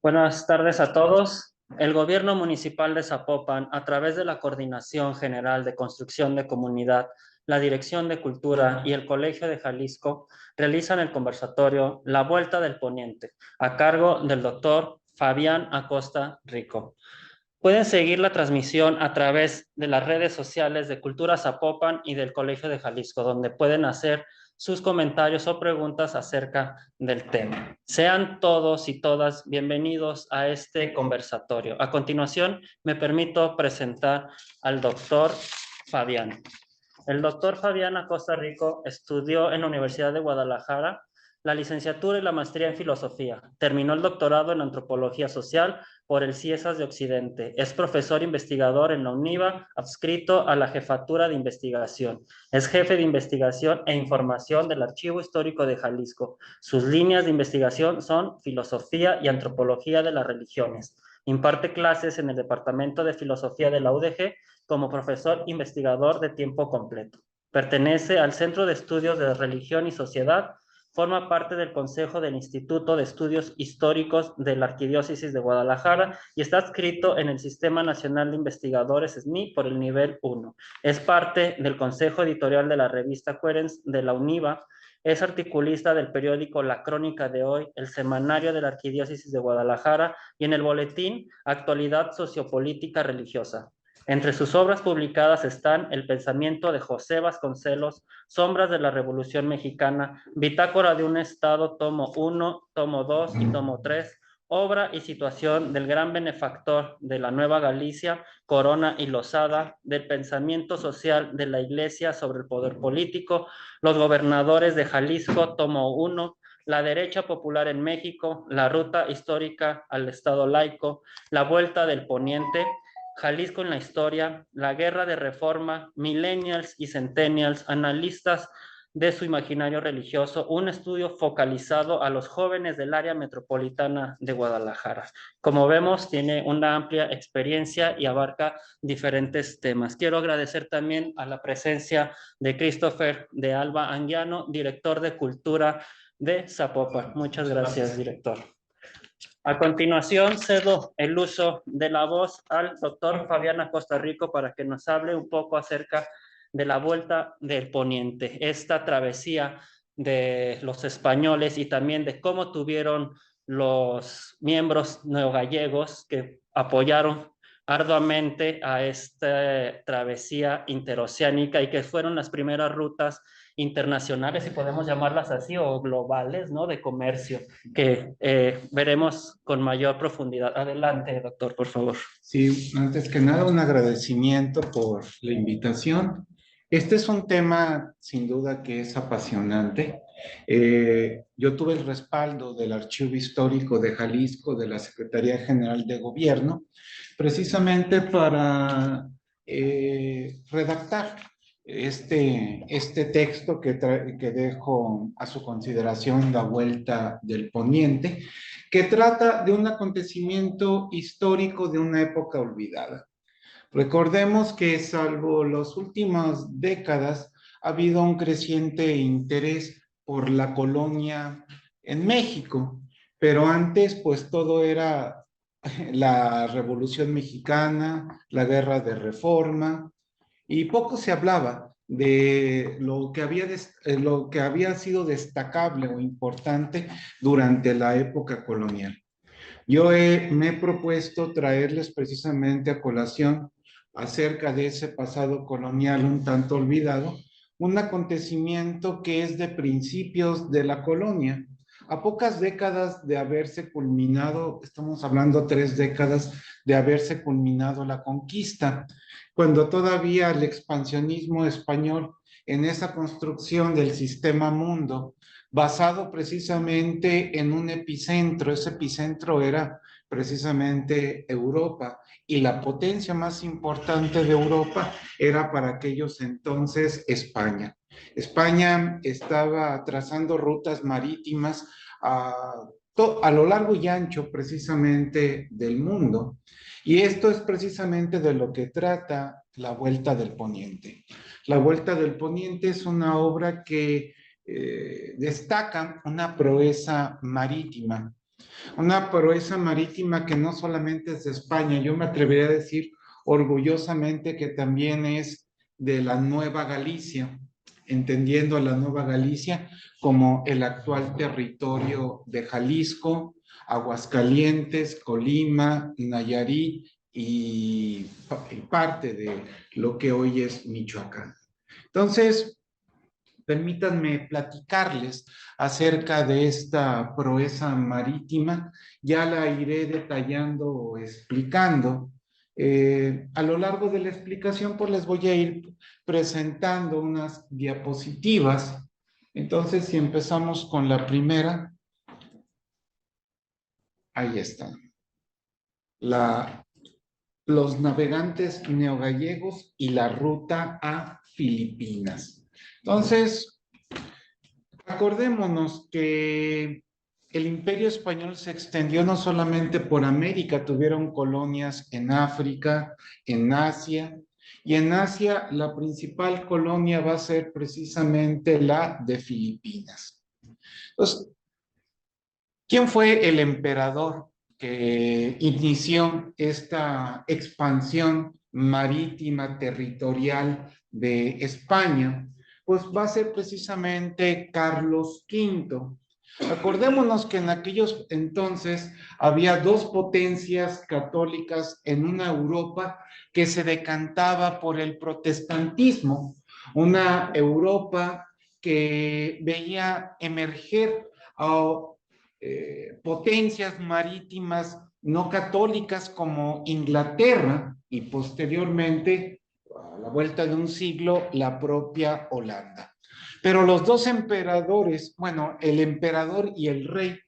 Buenas tardes a todos. El Gobierno Municipal de Zapopan, a través de la Coordinación General de Construcción de Comunidad, la Dirección de Cultura y el Colegio de Jalisco, realizan el conversatorio La Vuelta del Poniente, a cargo del doctor Fabián Acosta Rico. Pueden seguir la transmisión a través de las redes sociales de Cultura Zapopan y del Colegio de Jalisco, donde pueden hacer sus comentarios o preguntas acerca del tema. Sean todos y todas bienvenidos a este conversatorio. A continuación, me permito presentar al doctor Fabián. El doctor Fabián Acosta Rico estudió en la Universidad de Guadalajara la licenciatura y la maestría en filosofía. Terminó el doctorado en antropología social por el CIESAS de Occidente. Es profesor investigador en la UNIVA, adscrito a la jefatura de investigación. Es jefe de investigación e información del Archivo Histórico de Jalisco. Sus líneas de investigación son filosofía y antropología de las religiones. Imparte clases en el Departamento de Filosofía de la UDG como profesor investigador de tiempo completo. Pertenece al Centro de Estudios de Religión y Sociedad. Forma parte del Consejo del Instituto de Estudios Históricos de la Arquidiócesis de Guadalajara y está adscrito en el Sistema Nacional de Investigadores SNI por el nivel 1. Es parte del Consejo Editorial de la revista Querens de la UNIVA. Es articulista del periódico La Crónica de Hoy, el semanario de la Arquidiócesis de Guadalajara y en el boletín Actualidad Sociopolítica Religiosa. Entre sus obras publicadas están El pensamiento de José Vasconcelos, Sombras de la Revolución Mexicana, Bitácora de un Estado, tomo 1, tomo 2 y tomo 3, Obra y situación del gran benefactor de la Nueva Galicia, Corona y Losada, del pensamiento social de la Iglesia sobre el poder político, Los gobernadores de Jalisco, tomo 1, La derecha popular en México, La ruta histórica al Estado laico, La vuelta del Poniente, Jalisco en la historia, la guerra de reforma, millennials y centennials, analistas de su imaginario religioso, un estudio focalizado a los jóvenes del área metropolitana de Guadalajara. Como vemos, tiene una amplia experiencia y abarca diferentes temas. Quiero agradecer también a la presencia de Christopher de Alba Anguiano, director de Cultura de Zapopan. Muchas gracias, director. A continuación, cedo el uso de la voz al doctor Fabián Acosta Rico para que nos hable un poco acerca de la Vuelta del Poniente, esta travesía de los españoles y también de cómo tuvieron los miembros neogallegos que apoyaron arduamente a esta travesía interoceánica y que fueron las primeras rutas internacionales, si podemos llamarlas así, o globales, ¿no? De comercio que veremos con mayor profundidad. Adelante, doctor, por favor. Sí, antes que nada, un agradecimiento por la invitación. Este es un tema, sin duda, que es apasionante. Yo tuve el respaldo del Archivo Histórico de Jalisco, de la Secretaría General de Gobierno, precisamente para redactar este texto que dejo a su consideración, La Vuelta del Poniente, que trata de un acontecimiento histórico de una época olvidada. Recordemos que salvo las últimas décadas ha habido un creciente interés por la colonia en México, pero antes pues todo era la Revolución Mexicana, la Guerra de Reforma, y poco se hablaba de lo que había sido destacable o importante durante la época colonial. Me he propuesto traerles precisamente a colación acerca de ese pasado colonial un tanto olvidado, un acontecimiento que es de principios de la colonia. A pocas décadas de haberse culminado, estamos hablando 3 décadas de haberse culminado la conquista, cuando todavía el expansionismo español en esa construcción del sistema mundo basado precisamente en un epicentro. Ese epicentro era precisamente Europa, y la potencia más importante de Europa era para aquellos entonces España. España estaba trazando rutas marítimas a lo largo y ancho precisamente del mundo, y esto es precisamente de lo que trata La Vuelta del Poniente. La Vuelta del Poniente es una obra que destaca una proeza marítima. Una proeza marítima que no solamente es de España, yo me atrevería a decir orgullosamente que también es de la Nueva Galicia, entendiendo a la Nueva Galicia como el actual territorio de Jalisco, Aguascalientes, Colima, Nayarit y parte de lo que hoy es Michoacán. Entonces, permítanme platicarles acerca de esta proeza marítima. Ya la iré detallando o explicando. A lo largo de la explicación, pues les voy a ir presentando unas diapositivas. Entonces, si empezamos con la primera, ahí está. Los navegantes neogallegos y la ruta a Filipinas. Entonces, acordémonos que el Imperio Español se extendió no solamente por América, tuvieron colonias en África, en Asia, y en Asia la principal colonia va a ser precisamente la de Filipinas. Entonces, ¿quién fue el emperador que inició esta expansión marítima territorial de España? Pues va a ser precisamente Carlos V. Acordémonos que en aquellos entonces había dos potencias católicas en una Europa que se decantaba por el protestantismo, una Europa que veía emerger a potencias marítimas no católicas como Inglaterra y posteriormente, a la vuelta de un siglo, la propia Holanda. Pero los dos emperadores, bueno, el emperador y el rey,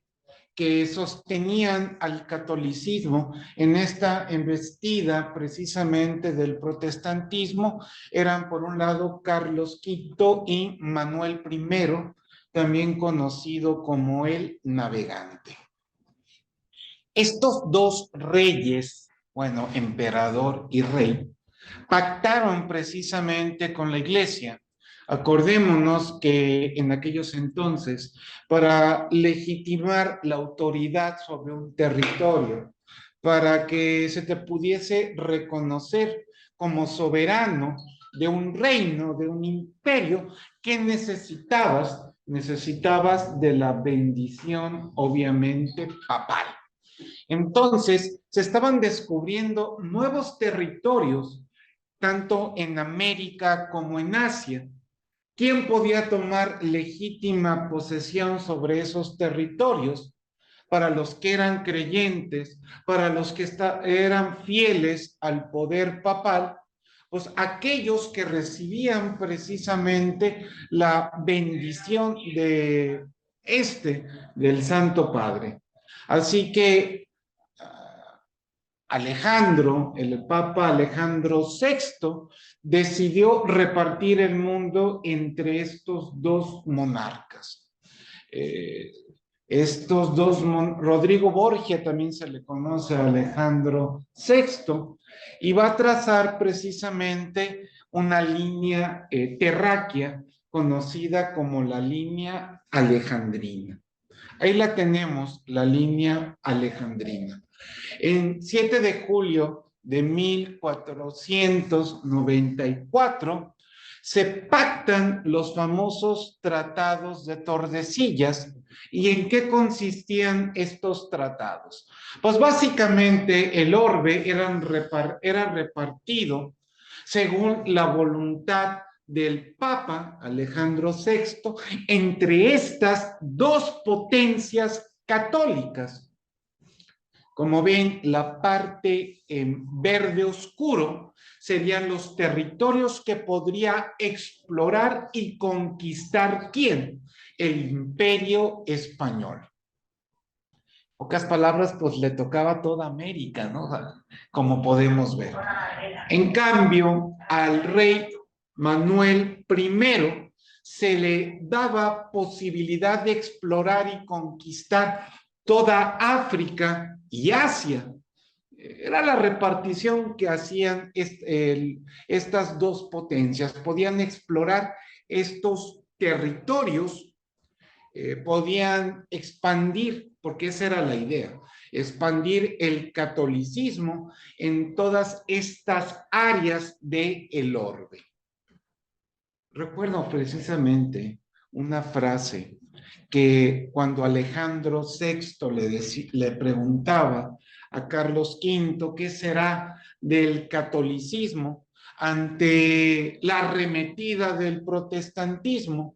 que sostenían al catolicismo en esta embestida precisamente del protestantismo, eran por un lado Carlos V y Manuel I, también conocido como el navegante. Estos dos reyes, bueno, emperador y rey, pactaron precisamente con la iglesia. Acordémonos que en aquellos entonces, para legitimar la autoridad sobre un territorio, para que se te pudiese reconocer como soberano de un reino, de un imperio, ¿qué necesitabas? Necesitabas de la bendición, obviamente, papal. Entonces, se estaban descubriendo nuevos territorios, tanto en América como en Asia. ¿Quién podía tomar legítima posesión sobre esos territorios? Para los que eran creyentes, para los que eran fieles al poder papal, pues aquellos que recibían precisamente la bendición del Santo Padre. Así que Alejandro, el Papa Alejandro VI, decidió repartir el mundo entre estos dos monarcas. Rodrigo Borgia también se le conoce a Alejandro VI, y va a trazar precisamente una línea terráquea conocida como la línea alejandrina. Ahí la tenemos, la línea alejandrina. En 7 de julio de 1494 se pactan los famosos tratados de Tordesillas. ¿Y en qué consistían estos tratados? Pues básicamente el orbe era repartido según la voluntad del Papa Alejandro VI entre estas dos potencias católicas. Como ven, la parte en verde oscuro serían los territorios que podría explorar y conquistar ¿quién? El Imperio Español. En pocas palabras, pues le tocaba toda América, ¿no? Como podemos ver. En cambio, al rey Manuel I se le daba posibilidad de explorar y conquistar toda África y Asia. Era la repartición que hacían estas dos potencias. Podían explorar estos territorios, podían expandir porque esa era la idea, expandir el catolicismo en todas estas áreas del orbe. Recuerdo precisamente una frase que cuando Alejandro VI le preguntaba a Carlos V qué será del catolicismo ante la arremetida del protestantismo,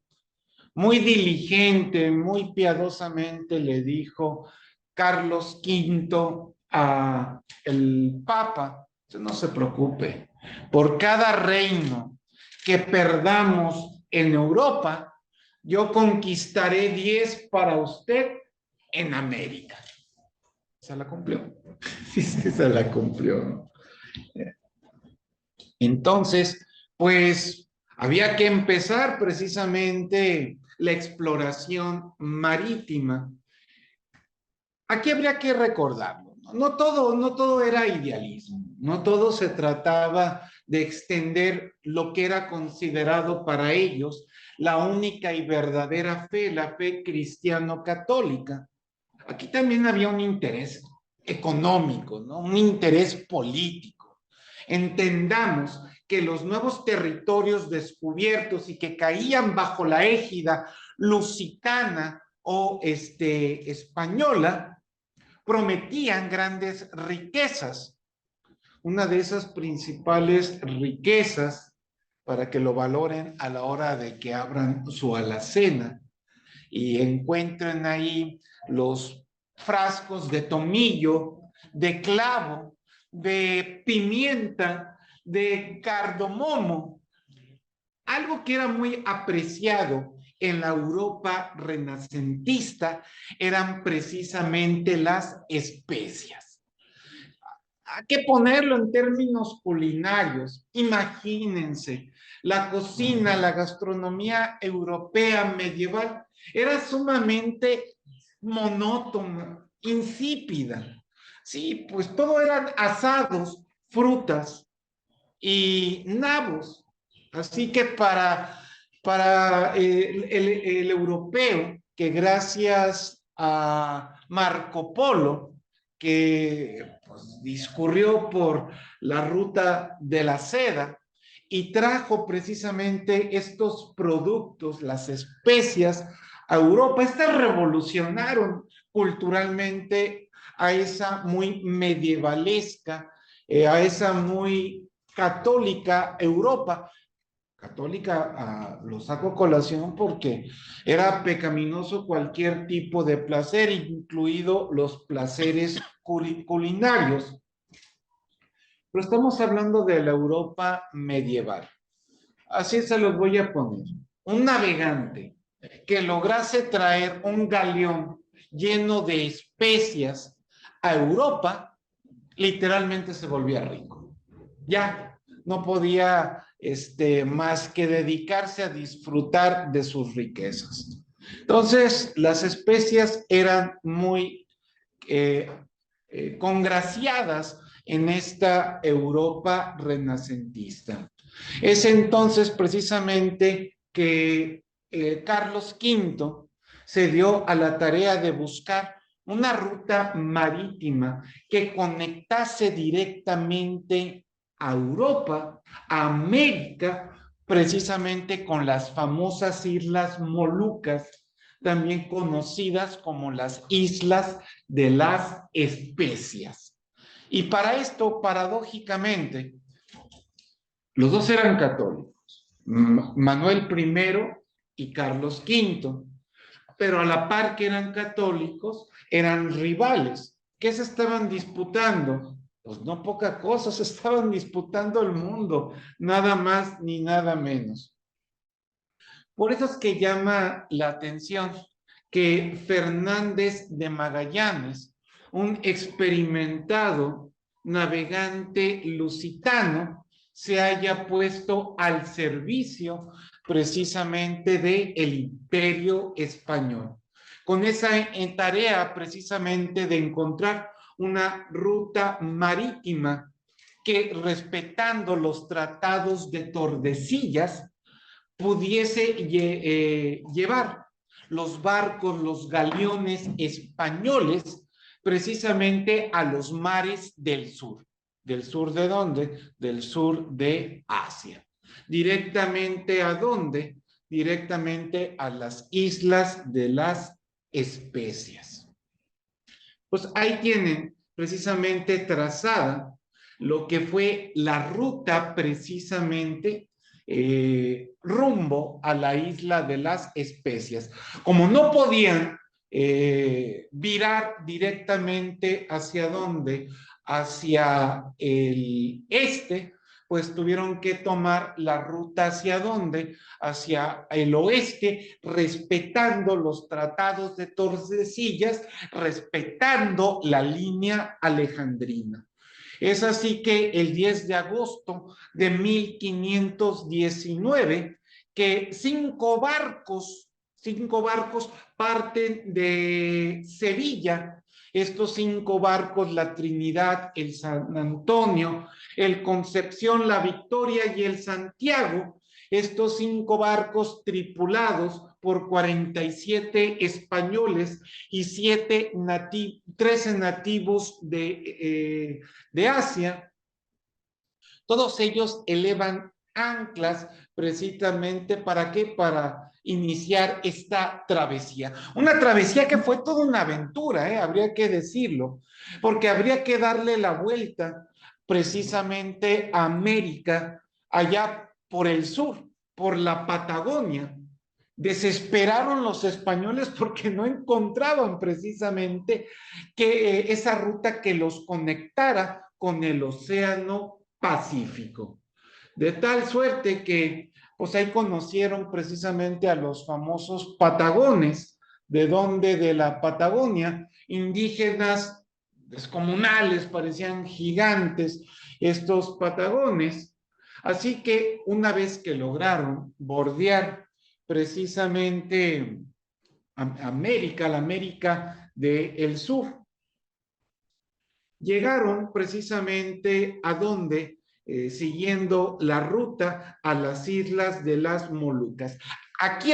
muy diligente, muy piadosamente le dijo Carlos V a el Papa: no se preocupe, por cada reino que perdamos en Europa, yo conquistaré 10 para usted en América. Se la cumplió. Sí, sí, se la cumplió. Entonces, pues había que empezar precisamente la exploración marítima. Aquí habría que recordarlo, ¿no? No todo era idealismo, no todo se trataba de extender lo que era considerado para ellos la única y verdadera fe, la fe cristiano-católica. Aquí también había un interés económico, ¿no? Un interés político. Entendamos que los nuevos territorios descubiertos y que caían bajo la égida lusitana o española prometían grandes riquezas. Una de esas principales riquezas, para que lo valoren a la hora de que abran su alacena y encuentren ahí los frascos de tomillo, de clavo, de pimienta, de cardamomo, algo que era muy apreciado en la Europa renacentista eran precisamente las especias. Hay que ponerlo en términos culinarios. Imagínense, la cocina, la gastronomía europea medieval era sumamente monótona, insípida. Sí, pues todo eran asados, frutas y nabos. Así que para el europeo, que gracias a Marco Polo, que pues, discurrió por la ruta de la seda y trajo precisamente estos productos, las especias, a Europa, estas revolucionaron culturalmente a esa muy medievalesca, a esa muy católica Europa. Católica, lo saco a colación porque era pecaminoso cualquier tipo de placer, incluido los placeres culinarios. Pero estamos hablando de la Europa medieval. Así se los voy a poner. Un navegante que lograse traer un galeón lleno de especias a Europa, literalmente se volvía rico. Ya no podía más que dedicarse a disfrutar de sus riquezas. Entonces, las especias eran muy congraciadas en esta Europa renacentista. Es entonces precisamente que Carlos V se dio a la tarea de buscar una ruta marítima que conectase directamente a Europa, a América, precisamente con las famosas Islas Molucas, también conocidas como las Islas de las Especias. Y para esto, paradójicamente, los dos eran católicos, Manuel I y Carlos V, pero a la par que eran católicos, eran rivales. ¿Qué se estaban disputando? Pues no poca cosa, se estaban disputando el mundo, nada más ni nada menos. Por eso es que llama la atención que Fernández de Magallanes, un experimentado navegante lusitano, se haya puesto al servicio precisamente del Imperio Español, con esa tarea precisamente de encontrar una ruta marítima que, respetando los tratados de Tordesillas, pudiese llevar los barcos, los galeones españoles, precisamente a los mares del sur. ¿Del sur de dónde? Del sur de Asia. ¿Directamente a dónde? Directamente a las islas de las Especias. Pues ahí tienen precisamente trazada lo que fue la ruta precisamente rumbo a la isla de las Especias. Como no podían virar directamente hacia dónde, hacia el este, pues tuvieron que tomar la ruta hacia dónde, hacia el oeste, respetando los tratados de Tordesillas, respetando la línea alejandrina. Es así que el 10 de agosto de 1519, que cinco barcos parten de Sevilla. Estos cinco barcos, la Trinidad, el San Antonio, el Concepción, la Victoria y el Santiago, estos cinco barcos tripulados por 47 españoles y 13 nativos de Asia, todos ellos elevan anclas precisamente ¿para qué? Para iniciar esta travesía. Una travesía que fue toda una aventura, habría que decirlo, porque habría que darle la vuelta precisamente a América, allá por el sur, por la Patagonia. Desesperaron los españoles porque no encontraban precisamente que esa ruta que los conectara con el Océano Pacífico. De tal suerte que pues ahí conocieron precisamente a los famosos patagones, de donde de la Patagonia, indígenas descomunales, parecían gigantes estos patagones. Así que una vez que lograron bordear precisamente América, la América del Sur, llegaron precisamente a donde, siguiendo la ruta a las islas de las Molucas. Aquí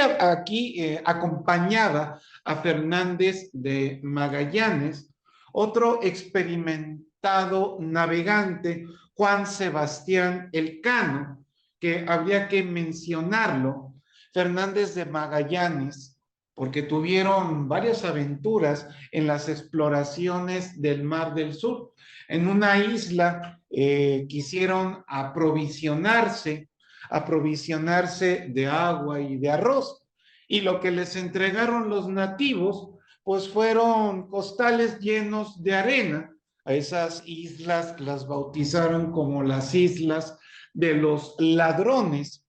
acompañaba a Fernández de Magallanes, otro experimentado navegante, Juan Sebastián Elcano, que habría que mencionarlo. Fernández de Magallanes, porque tuvieron varias aventuras en las exploraciones del Mar del Sur. En una isla quisieron aprovisionarse de agua y de arroz, y lo que les entregaron los nativos, pues fueron costales llenos de arena. A esas islas las bautizaron como las islas de los ladrones.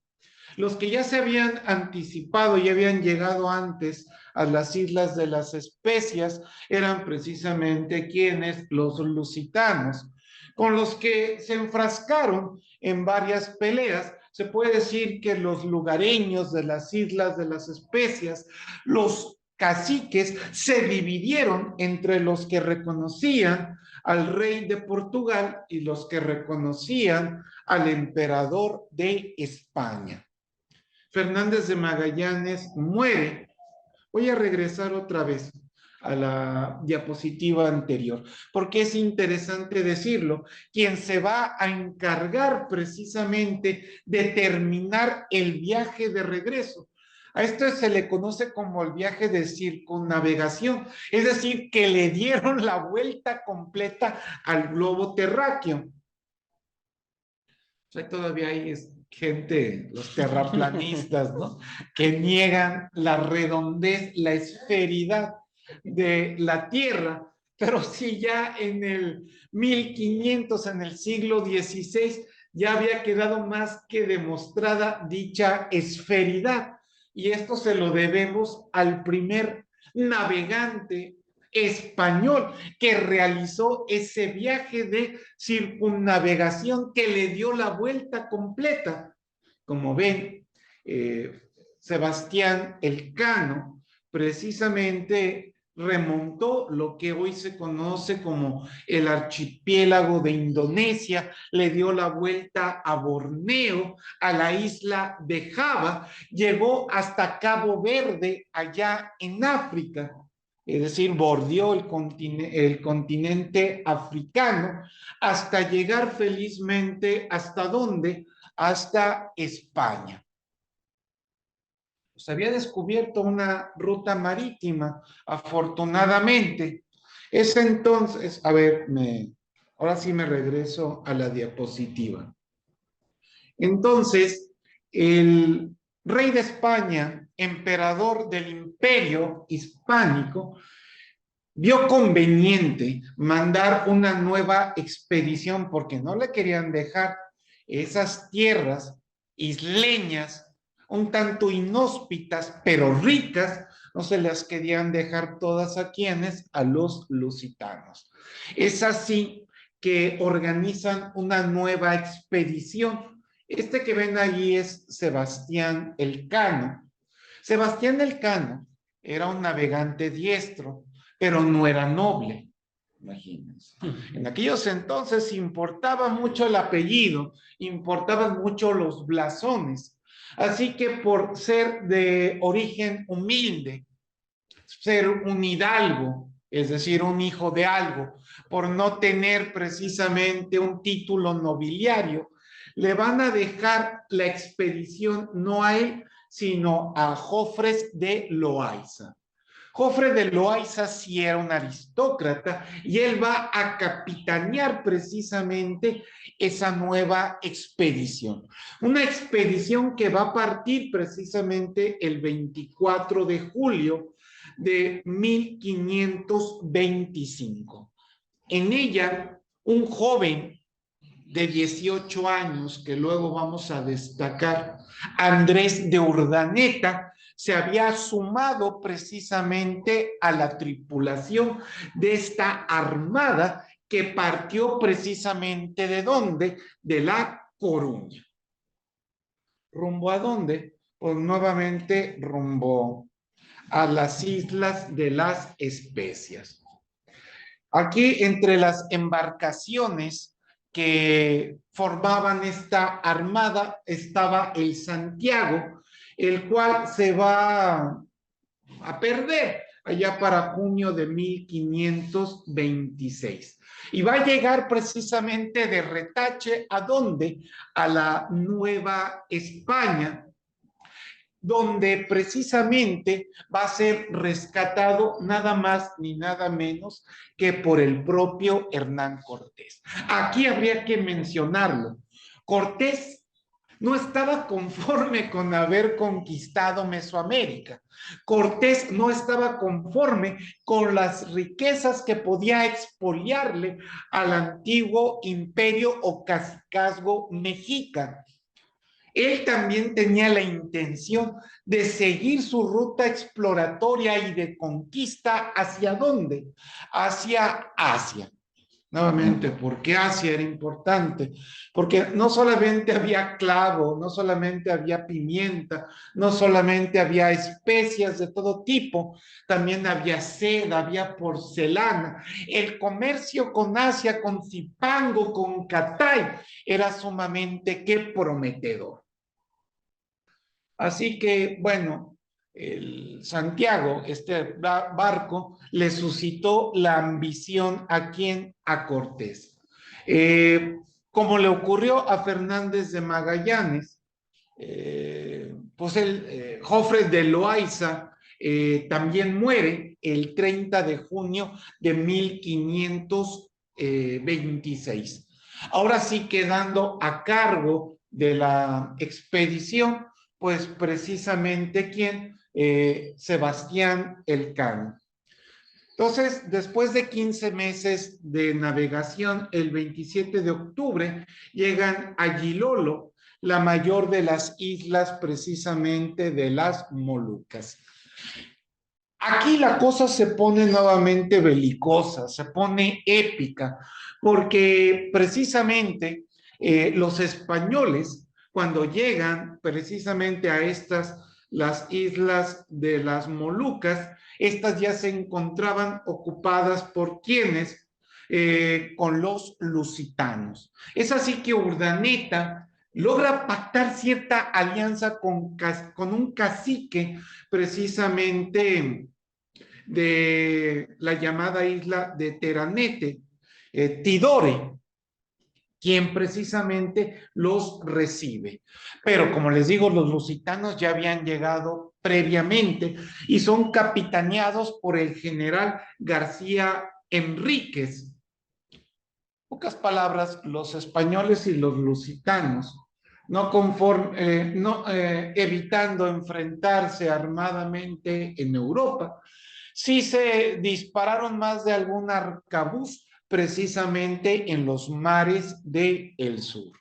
Los que ya se habían anticipado y habían llegado antes a las islas de las Especias eran precisamente quienes, los lusitanos, con los que se enfrascaron en varias peleas. Se puede decir que los lugareños de las islas de las Especias, los caciques, se dividieron entre los que reconocían al rey de Portugal y los que reconocían al emperador de España. Fernández de Magallanes muere. Voy a regresar otra vez a la diapositiva anterior, porque es interesante decirlo. Quien se va a encargar precisamente de terminar el viaje de regreso. A esto se le conoce como el viaje de circunnavegación, es decir, que le dieron la vuelta completa al globo terráqueo. O sea, todavía hay gente, los terraplanistas, ¿no? Que niegan la redondez, la esferidad de la Tierra, pero sí ya en el 1500, en el siglo XVI, ya había quedado más que demostrada dicha esferidad, y esto se lo debemos al primer navegante español que realizó ese viaje de circunnavegación que le dio la vuelta completa. Como ven, Sebastián Elcano precisamente remontó lo que hoy se conoce como el archipiélago de Indonesia, le dio la vuelta a Borneo, a la isla de Java, llegó hasta Cabo Verde, allá en África, es decir, bordeó el continente africano, hasta llegar felizmente, ¿hasta dónde? Hasta España. Se había descubierto una ruta marítima, afortunadamente. Es entonces, a ver, ahora sí me regreso a la diapositiva. Entonces, el rey de España, emperador del imperio hispánico, vio conveniente mandar una nueva expedición porque no le querían dejar esas tierras isleñas un tanto inhóspitas, pero ricas, no se las querían dejar todas a quienes, a los lusitanos. Es así que organizan una nueva expedición. Este que ven allí es Sebastián Elcano. Sebastián Elcano era un navegante diestro, pero no era noble. Imagínense. En aquellos entonces importaba mucho el apellido, importaban mucho los blasones. Así que por ser de origen humilde, ser un hidalgo, es decir, un hijo de algo, por no tener precisamente un título nobiliario, le van a dejar la expedición no a él, sino a Jofres de Loaiza. Jofre de Loaiza sí era un aristócrata y él va a capitanear precisamente esa nueva expedición. Una expedición que va a partir precisamente el 24 de julio de 1525. En ella, un joven de 18 años, que luego vamos a destacar, Andrés de Urdaneta, se había sumado precisamente a la tripulación de esta armada que partió precisamente ¿de dónde? De La Coruña. ¿Rumbo a dónde? Pues nuevamente rumbo a las Islas de las Especias. Aquí entre las embarcaciones que formaban esta armada estaba el Santiago, el cual se va a perder allá para junio de 1526. Y va a llegar precisamente de retache ¿a dónde? A la Nueva España, donde precisamente va a ser rescatado nada más ni nada menos que por el propio Hernán Cortés. Aquí habría que mencionarlo. Cortés no estaba conforme con haber conquistado Mesoamérica. Cortés no estaba conforme con las riquezas que podía expoliarle al antiguo imperio o cacicazgo mexica. Él también tenía la intención de seguir su ruta exploratoria y de conquista ¿hacia dónde? Hacia Asia. Nuevamente, ¿por qué Asia era importante? Porque no solamente había clavo, no solamente había pimienta, no solamente había especias de todo tipo, también había seda, había porcelana. El comercio con Asia, con Zipango, con Catay, era sumamente prometedor. Así que, bueno, el Santiago, este barco, le suscitó la ambición ¿a quién? A Cortés. Como le ocurrió a Fernández de Magallanes, pues el Jofre de Loaiza también muere el 30 de junio de 1526. Ahora sí quedando a cargo de la expedición, pues precisamente ¿quién? Sebastián Elcano. Entonces, después de 15 meses de navegación, el 27 de octubre llegan a Gilolo, la mayor de las islas precisamente de las Molucas. Aquí la cosa se pone nuevamente belicosa, se pone épica, porque precisamente los españoles, cuando llegan precisamente a estas las islas de las Molucas. Estas ya se encontraban ocupadas por quienes, con los lusitanos. Es así que Urdaneta logra pactar cierta alianza con un cacique precisamente de la llamada isla de Teranete, Tidore, quien precisamente los recibe. Pero como les digo, los lusitanos ya habían llegado previamente y son capitaneados por el general García Enríquez. Pocas palabras, los españoles y los lusitanos, evitando enfrentarse armadamente en Europa, sí se dispararon más de algún arcabuz precisamente en los mares del sur.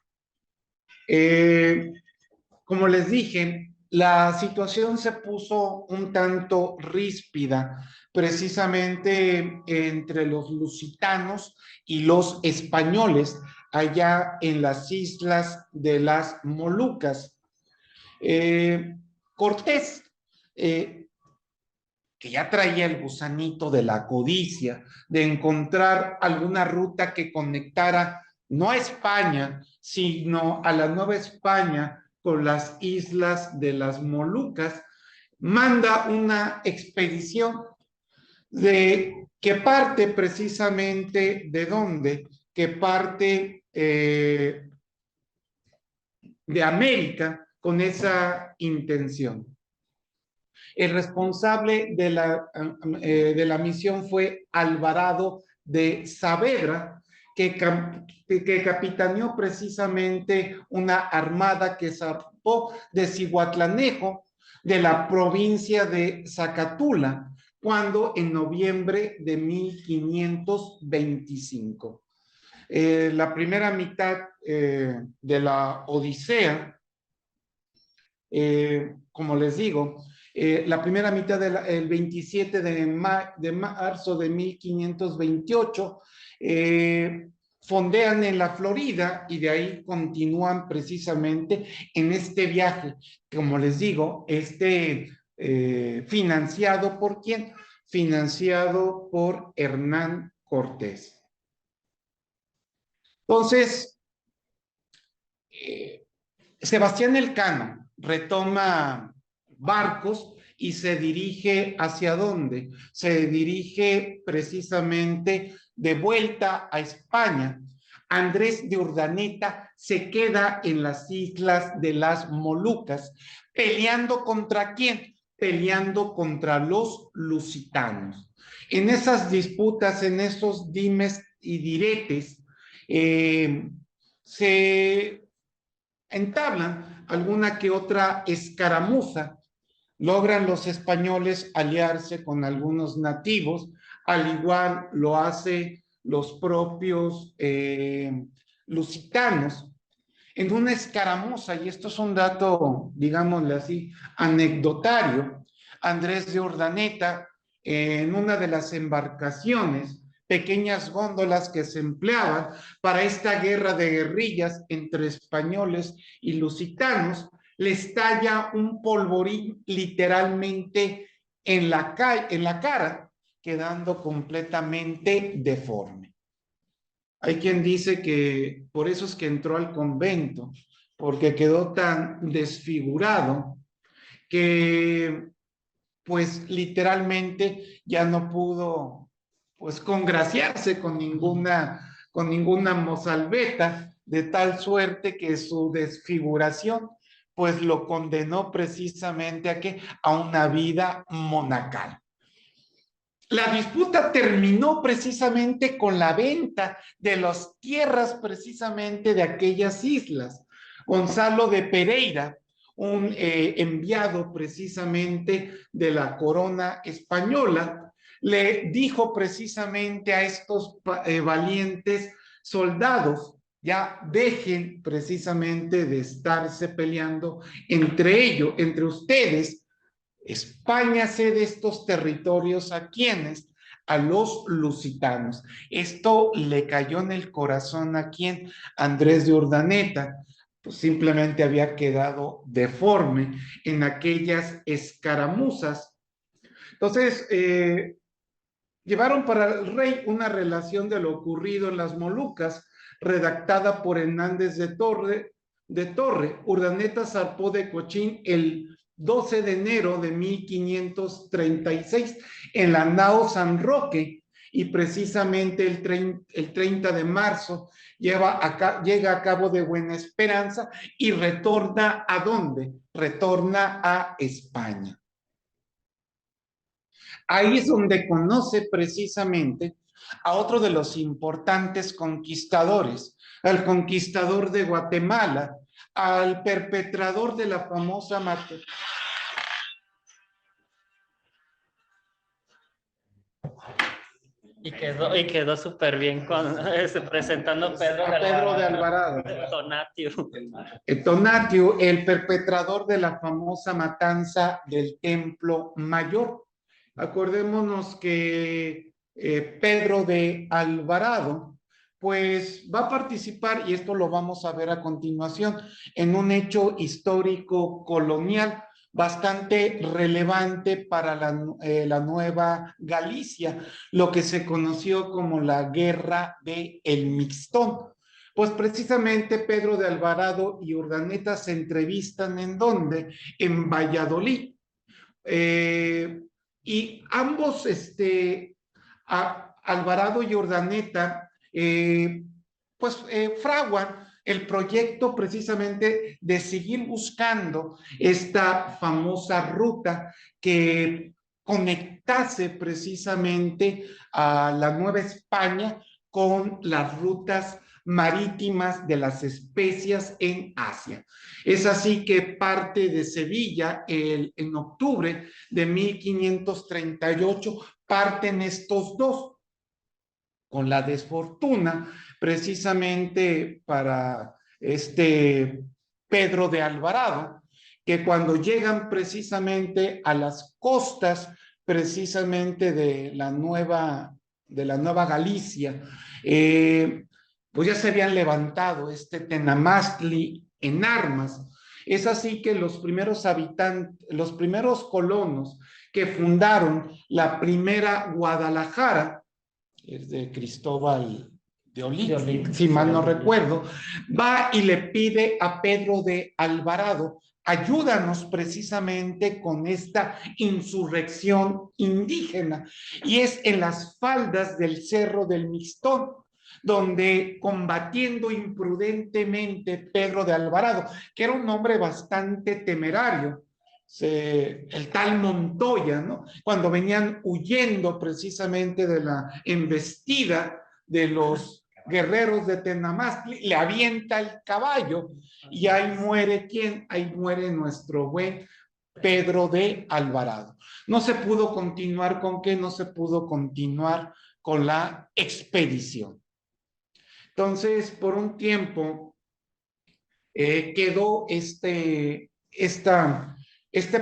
Como les dije, la situación se puso un tanto ríspida, precisamente entre los lusitanos y los españoles, allá en las islas de las Molucas. Cortés, que ya traía el gusanito de la codicia, de encontrar alguna ruta que conectara no a España, sino a la Nueva España con las islas de las Molucas, manda una expedición que parte precisamente de dónde, que parte de América con esa intención. El responsable de la misión fue Alvarado de Saavedra, que capitaneó precisamente una armada que zarpó de Cihuatlanejo, de la provincia de Zacatula, cuando en noviembre de 1525. La primera mitad de la Odisea, como les digo, la primera mitad del 27 de marzo de 1528, fondean en la Florida y de ahí continúan precisamente en este viaje, como les digo, financiado ¿por quién? Financiado por Hernán Cortés. Entonces, Sebastián Elcano retoma barcos y se dirige ¿hacia dónde? Se dirige precisamente de vuelta a España. Andrés de Urdaneta se queda en las islas de las Molucas, peleando ¿contra quién? Peleando contra los lusitanos. En esas disputas, en esos dimes y diretes, se entablan alguna que otra escaramuza. Logran los españoles aliarse con algunos nativos, al igual lo hace los propios lusitanos. En una escaramuza, y esto es un dato, digámosle así, anecdotario, Andrés de Urdaneta, en una de las embarcaciones, pequeñas góndolas que se empleaban para esta guerra de guerrillas entre españoles y lusitanos, les talla un polvorín literalmente en la cara, quedando completamente deforme. Hay quien dice que por eso es que entró al convento, porque quedó tan desfigurado que pues literalmente ya no pudo pues congraciarse con ninguna mozalbeta, de tal suerte que su desfiguración pues lo condenó precisamente a una vida monacal. La disputa terminó precisamente con la venta de las tierras precisamente de aquellas islas. Gonzalo de Pereira, un enviado precisamente de la corona española, le dijo precisamente a estos valientes soldados: ya dejen precisamente de estarse peleando entre ustedes. España cede estos territorios ¿a quiénes? A los lusitanos. Esto le cayó en el corazón ¿a quién? Andrés de Urdaneta, pues simplemente había quedado deforme en aquellas escaramuzas. Entonces, llevaron para el rey una relación de lo ocurrido en las Molucas, redactada por Hernández de Torre. Urdaneta zarpó de Cochín el 12 de enero de 1536 en la nao San Roque, y precisamente el 30 de marzo llega a Cabo de Buena Esperanza y retorna ¿a dónde? Retorna a España. Ahí es donde conoce precisamente a otro de los importantes conquistadores, al conquistador de Guatemala, al perpetrador de la famosa Y quedó súper bien presentando Pedro de Alvarado. Tonatio. Tonatio, el perpetrador de la famosa matanza del Templo Mayor. Acordémonos que Pedro de Alvarado, pues va a participar, y esto lo vamos a ver a continuación, en un hecho histórico colonial bastante relevante para la Nueva Galicia, lo que se conoció como la Guerra de El Mixtón. Pues precisamente Pedro de Alvarado y Urdaneta se entrevistan ¿en dónde? En Valladolid. Y ambos, Alvarado y Urdaneta, pues fraguan el proyecto precisamente de seguir buscando esta famosa ruta que conectase precisamente a la Nueva España con las rutas marítimas de las especias en Asia. Es así que parte de Sevilla en octubre de 1538 parten estos dos, con la desfortuna precisamente para Pedro de Alvarado, que cuando llegan precisamente a las costas precisamente de la Nueva Galicia, pues ya se habían levantado Tenamastli en armas. Es así que los primeros colonos que fundaron la primera Guadalajara, es de Cristóbal de Olid, si mal no recuerdo, va y le pide a Pedro de Alvarado: ayúdanos precisamente con esta insurrección indígena. Y es en las faldas del Cerro del Mixtón, donde, combatiendo imprudentemente Pedro de Alvarado, que era un hombre bastante temerario, el tal Montoya, ¿no? Cuando venían huyendo precisamente de la embestida de los guerreros de Tenamastli, le avienta el caballo y ahí muere ¿quién? Ahí muere nuestro buen Pedro de Alvarado. No se pudo continuar con ¿qué? No se pudo continuar con la expedición. Entonces, por un tiempo quedó este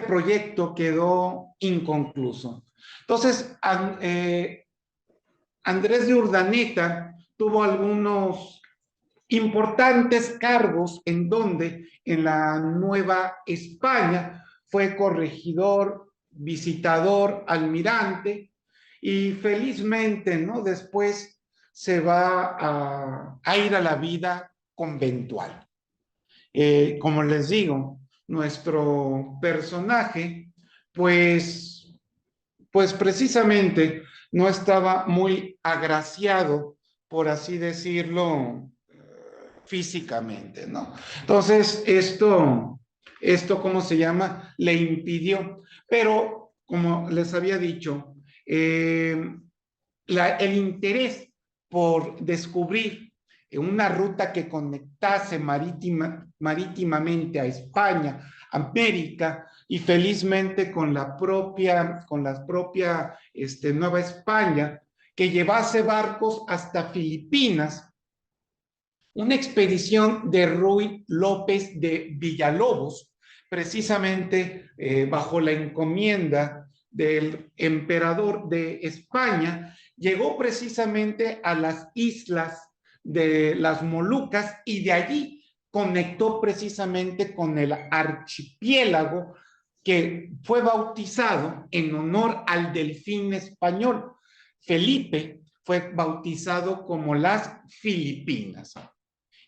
proyecto quedó inconcluso. Entonces, Andrés de Urdaneta tuvo algunos importantes cargos en donde en la Nueva España fue corregidor, visitador, almirante, y felizmente, ¿no? Después se va a ir a la vida conventual. Como les digo, nuestro personaje, pues precisamente no estaba muy agraciado, por así decirlo, físicamente, ¿no? Entonces, ¿cómo se llama? Le impidió. Pero, como les había dicho, el interés por descubrir una ruta que conectase marítimamente a España, América, y felizmente con la propia Nueva España, que llevase barcos hasta Filipinas. Una expedición de Ruy López de Villalobos, precisamente bajo la encomienda del emperador de España, llegó precisamente a las islas de las Molucas, y de allí conectó precisamente con el archipiélago que fue bautizado en honor al delfín español. Felipe fue bautizado como las Filipinas.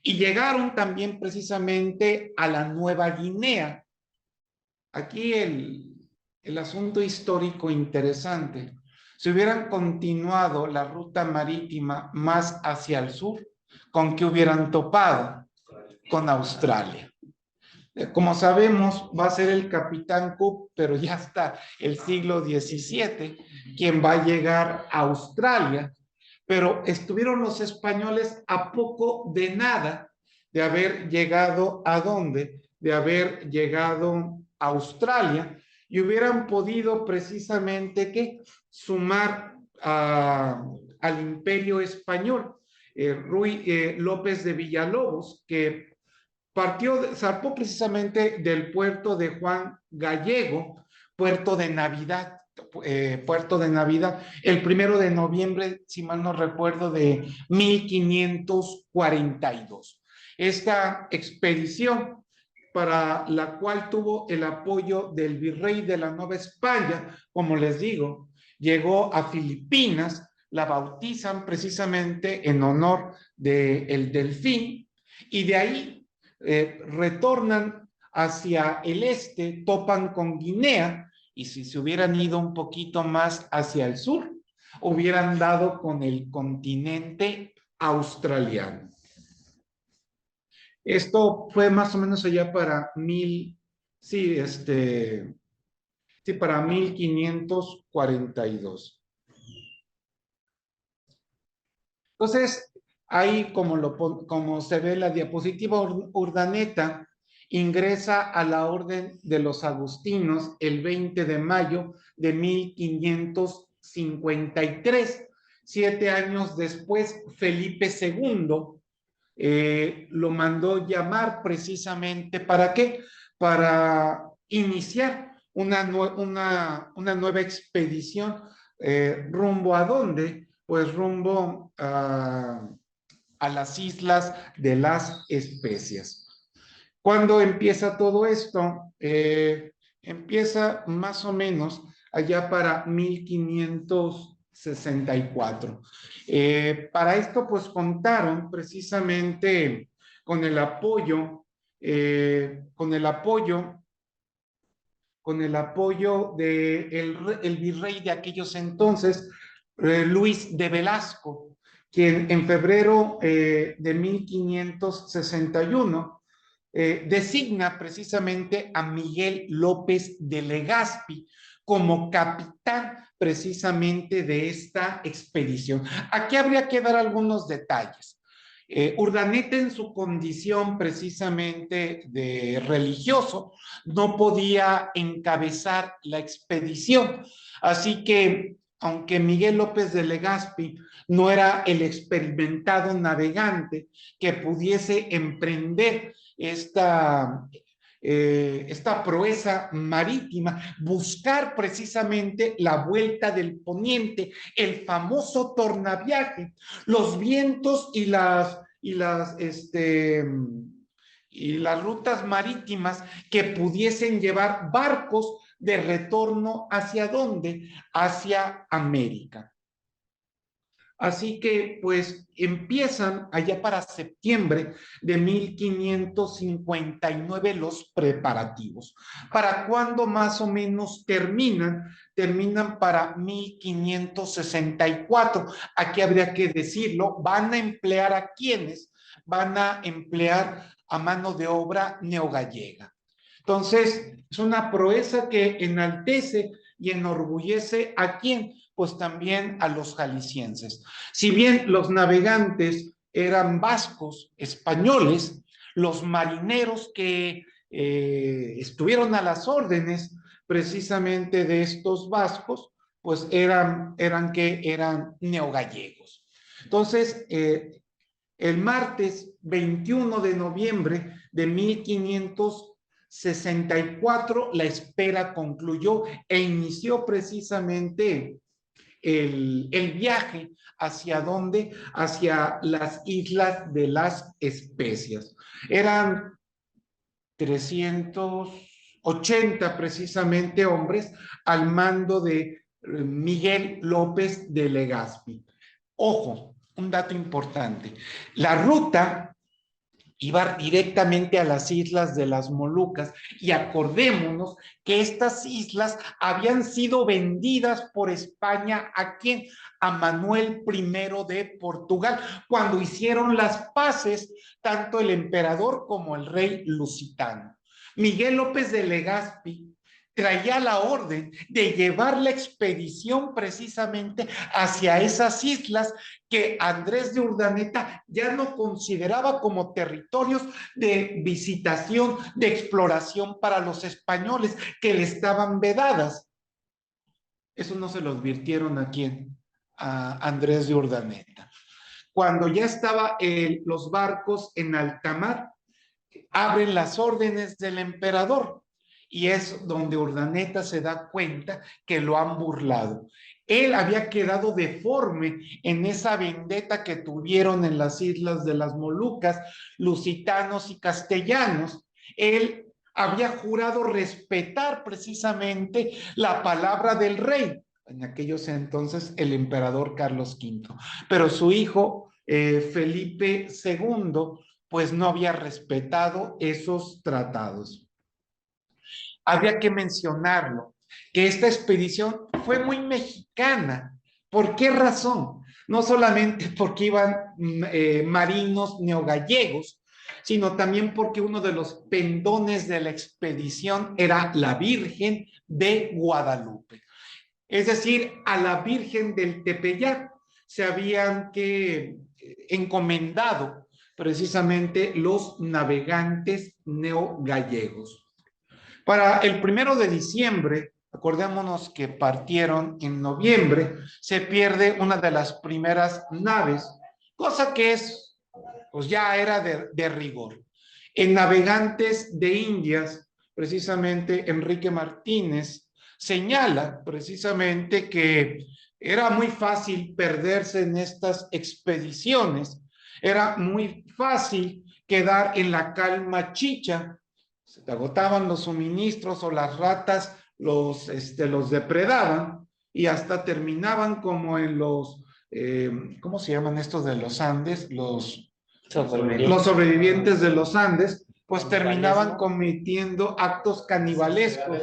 Y llegaron también precisamente a la Nueva Guinea. Aquí el asunto histórico interesante. Si hubieran continuado la ruta marítima más hacia el sur, ¿con qué hubieran topado? Con Australia. Como sabemos, va a ser el Capitán Cook, pero ya está el siglo XVII, quien va a llegar a Australia. Pero estuvieron los españoles a poco de nada de haber llegado ¿a dónde? De haber llegado a Australia y hubieran podido precisamente ¿qué? Sumar al imperio español. Ruy López de Villalobos, que zarpó precisamente del puerto de Juan Gallego, puerto de Navidad, el 1 de noviembre, si mal no recuerdo, de 1542. Esta expedición, para la cual tuvo el apoyo del virrey de la Nueva España, como les digo, llegó a Filipinas, la bautizan precisamente en honor del delfín, y de ahí retornan hacia el este, topan con Guinea, y si se hubieran ido un poquito más hacia el sur, hubieran dado con el continente australiano. Esto fue más o menos allá para para 1542. Entonces, ahí como se ve la diapositiva, Urdaneta ingresa a la Orden de los Agustinos el 20 de mayo de 1553. 7 años después, Felipe II lo mandó llamar precisamente ¿para qué? Para iniciar una nueva expedición rumbo ¿a dónde? Pues rumbo a las Islas de las Especias. ¿Cuándo empieza todo esto? Empieza más o menos allá para 1564. Para esto, pues contaron precisamente con el apoyo del el virrey de aquellos entonces, Luis de Velasco, quien en febrero de 1561 designa precisamente a Miguel López de Legazpi como capitán precisamente de esta expedición. Aquí habría que dar algunos detalles. Urdaneta, en su condición precisamente de religioso, no podía encabezar la expedición, así que aunque Miguel López de Legazpi no era el experimentado navegante que pudiese emprender esta proeza marítima, buscar precisamente la vuelta del poniente, el famoso tornaviaje, los vientos y las rutas marítimas que pudiesen llevar barcos de retorno ¿hacia dónde? Hacia América. Así que pues empiezan allá para septiembre de 1559 los preparativos. ¿Para cuándo más o menos terminan? Terminan para 1564. Aquí habría que decirlo, van a emplear ¿a quiénes? Van a emplear a mano de obra neogallega. Entonces, es una proeza que enaltece y enorgullece ¿a quién? Pues también a los jaliscienses. Si bien los navegantes eran vascos, españoles, los marineros que estuvieron a las órdenes precisamente de estos vascos, pues eran neogallegos. Entonces, el martes 21 de noviembre de 1564, la espera concluyó e inició precisamente el viaje hacia dónde, hacia las islas de las Especias. Eran 380 precisamente hombres al mando de Miguel López de Legazpi. Ojo, un dato importante. La ruta iba directamente a las islas de las Molucas y acordémonos que estas islas habían sido vendidas por España ¿a quién? A Manuel I de Portugal, cuando hicieron las paces tanto el emperador como el rey lusitano. Miguel López de Legazpi traía la orden de llevar la expedición precisamente hacia esas islas que Andrés de Urdaneta ya no consideraba como territorios de visitación, de exploración para los españoles, que le estaban vedadas. Eso no se lo advirtieron a quién, a Andrés de Urdaneta. Cuando ya estaban los barcos en alta mar, abren las órdenes del emperador. Y es donde Urdaneta se da cuenta que lo han burlado. Él había quedado deforme en esa vendetta que tuvieron en las islas de las Molucas, lusitanos y castellanos. Él había jurado respetar precisamente la palabra del rey, en aquellos entonces el emperador Carlos V. Pero su hijo, Felipe II, pues no había respetado esos tratados. Habría que mencionarlo, que esta expedición fue muy mexicana. ¿Por qué razón? No solamente porque iban marinos neogallegos, sino también porque uno de los pendones de la expedición era la Virgen de Guadalupe. Es decir, a la Virgen del Tepeyac se habían encomendado precisamente los navegantes neogallegos. Para el 1 de diciembre, acordémonos que partieron en noviembre, se pierde una de las primeras naves, cosa que es, pues ya era de rigor. En Navegantes de Indias, precisamente Enrique Martínez señala precisamente que era muy fácil perderse en estas expediciones, era muy fácil quedar en la calma chicha, se te agotaban los suministros o las ratas los depredaban y hasta terminaban como en los, ¿cómo se llaman estos de los Andes? Los sobrevivientes de los Andes, pues terminaban cometiendo actos canibalescos.